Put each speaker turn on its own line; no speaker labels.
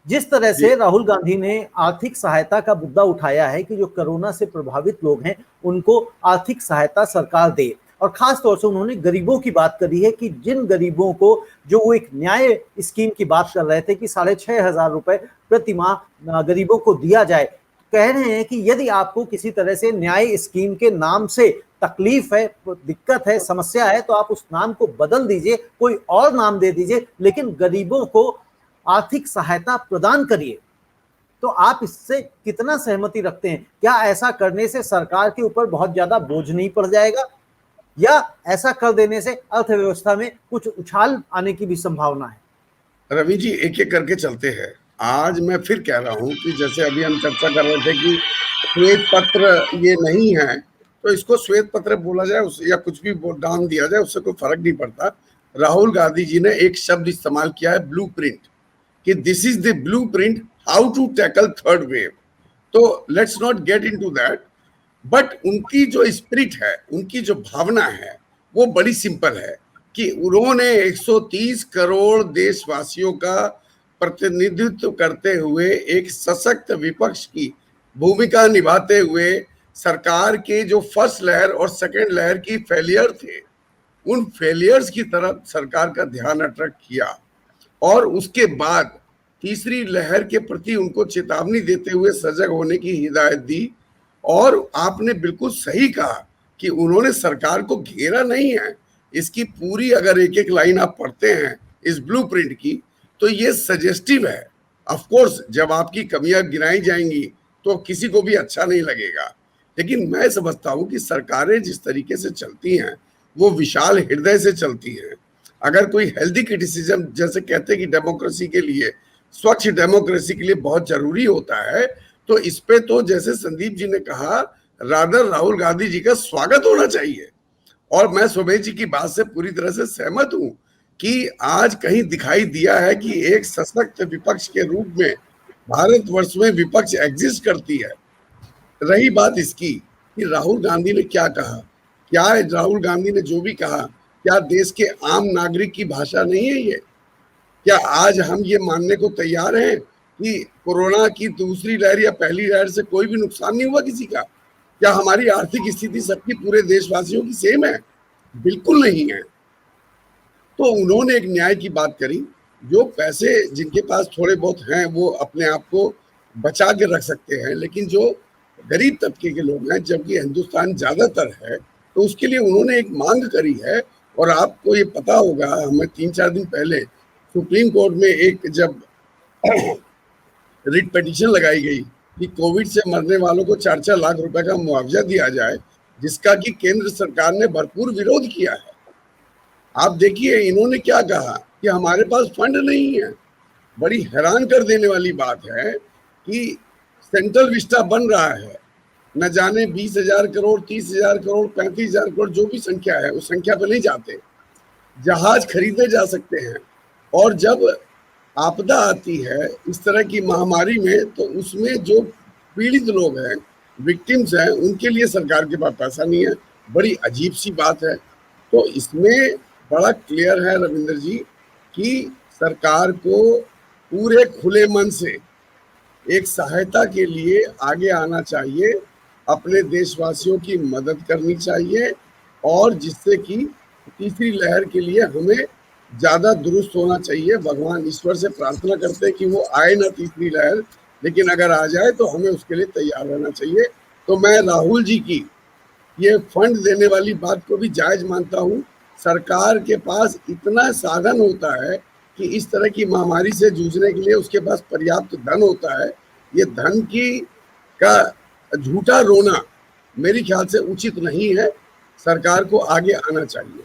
जिस तरह
जी
से राहुल गांधी ने आर्थिक सहायता का मुद्दा उठाया है कि जो कोरोना से प्रभावित लोग हैं उनको आर्थिक सहायता सरकार दे, और खास तौर से उन्होंने गरीबों की बात करी है कि जिन गरीबों को, जो वो एक न्याय स्कीम की बात कर रहे थे कि 6,500 रुपए प्रति माह गरीबों को दिया जाए, कह रहे हैं कि यदि आपको किसी तरह से न्याय स्कीम के नाम से तकलीफ है, दिक्कत है, समस्या है, तो आप उस नाम को बदल दीजिए, कोई और नाम दे दीजिए, लेकिन गरीबों को आर्थिक सहायता प्रदान करिए। तो आप इससे कितना सहमति रखते हैं? क्या ऐसा करने से सरकार के ऊपर बहुत ज्यादा बोझ नहीं पड़ जाएगा, या ऐसा कर देने से अर्थव्यवस्था में कुछ उछाल आने की भी संभावना है?
रवि जी, एक एक करके चलते हैं। आज मैं फिर कह रहा हूं कि जैसे अभी हम चर्चा कर रहे थे कि श्वेत पत्र ये नहीं है, तो इसको श्वेत पत्र बोला जाए या कुछ भी नाम दिया जाए, उससे कोई फर्क नहीं पड़ता। राहुल गांधी जी ने एक शब्द इस्तेमाल किया है, ब्लू प्रिंट, कि this is the blueprint how to tackle third wave. तो let's not get into that, but उनकी जो स्पिरिट है, उनकी जो भावना है, वो बड़ी सिंपल है कि उन्होंने 130 करोड़ देशवासियों का प्रतिनिधित्व करते हुए एक सशक्त विपक्ष की भूमिका निभाते हुए सरकार के जो फर्स्ट लहर और सेकेंड लहर की फेलियर थे, उन फेलियर्स की तरफ सरकार का ध्यान अट्रैक्ट किया, और उसके बाद तीसरी लहर के प्रति उनको चेतावनी देते हुए सजग होने की हिदायत दी। और आपने बिल्कुल सही कहा कि उन्होंने सरकार को घेरा नहीं है। इसकी पूरी अगर एक एक लाइन आप पढ़ते हैं इस ब्लूप्रिंट की, तो ये सजेस्टिव है। ऑफ कोर्स जब आपकी कमियां गिनाई जाएंगी तो किसी को भी अच्छा नहीं लगेगा, लेकिन मैं समझता हूं कि सरकारें जिस तरीके से चलती हैं वो विशाल हृदय से चलती हैं। अगर कोई हेल्दी क्रिटिसिज्म, जैसे कहते हैं कि डेमोक्रेसी के लिए, स्वच्छ डेमोक्रेसी के लिए बहुत जरूरी होता है, तो इस पे तो जैसे संदीप जी ने कहा, रादर राहुल गांधी जी का स्वागत होना चाहिए। और मैं सुमेश जी की बात से पूरी तरह से सहमत हूं कि आज कहीं दिखाई दिया है कि एक सशक्त विपक्ष के रूप में भारतवर्ष में विपक्ष एग्जिस्ट करती है। रही बात इसकी कि राहुल गांधी ने क्या कहा, क्या राहुल गांधी ने जो भी कहा, क्या देश के आम नागरिक की भाषा नहीं है ये? क्या आज हम ये मानने को तैयार हैं कि कोरोना की दूसरी लहर या पहली लहर से कोई भी नुकसान नहीं हुआ किसी का? क्या हमारी आर्थिक स्थिति सबकी, पूरे देशवासियों की सेम है? बिल्कुल नहीं है। तो उन्होंने एक न्याय की बात करी। जो पैसे जिनके पास थोड़े बहुत हैं वो अपने आप को बचा के रख सकते हैं, लेकिन जो गरीब तबके के लोग हैं, जबकि हिंदुस्तान ज्यादातर है, तो उसके लिए उन्होंने एक मांग करी है। और आपको ये पता होगा, हमें 3-4 दिन पहले सुप्रीम कोर्ट में एक जब रिट पिटीशन लगाई गई कि कोविड से मरने वालों को 4-4 लाख रुपए का मुआवजा दिया जाए, जिसका कि केंद्र सरकार ने भरपूर विरोध किया है। आप देखिए इन्होंने क्या कहा कि हमारे पास फंड नहीं है। बड़ी हैरान कर देने वाली बात है कि सेंट्रल विस्टा बन रहा है, न जाने 20,000 करोड़, 30,000 करोड़, 35,000 करोड़, जो भी संख्या है उस संख्या पे नहीं जाते। जहाज खरीदे जा सकते हैं, और जब आपदा आती है इस तरह की महामारी में, तो उसमें जो पीड़ित लोग हैं, विक्टिम्स हैं, उनके लिए सरकार के पास पैसा नहीं है। बड़ी अजीब सी बात है। तो इसमें बड़ा क्लियर है रविंद्र जी कि सरकार को पूरे खुले मन से एक सहायता के लिए आगे आना चाहिए, अपने देशवासियों की मदद करनी चाहिए, और जिससे कि तीसरी लहर के लिए हमें ज्यादा दुरुस्त होना चाहिए। भगवान ईश्वर से प्रार्थना करते हैं कि वो आए ना तीसरी लहर, लेकिन अगर आ जाए तो हमें उसके लिए तैयार रहना चाहिए। तो मैं राहुल जी की ये फंड देने वाली बात को भी जायज मानता हूँ। सरकार के पास इतना साधन होता है कि इस तरह की महामारी से जूझने के लिए उसके पास पर्याप्त धन होता है। ये धन की का झूठा रोना मेरे ख्याल से उचित नहीं है। सरकार को आगे आना चाहिए।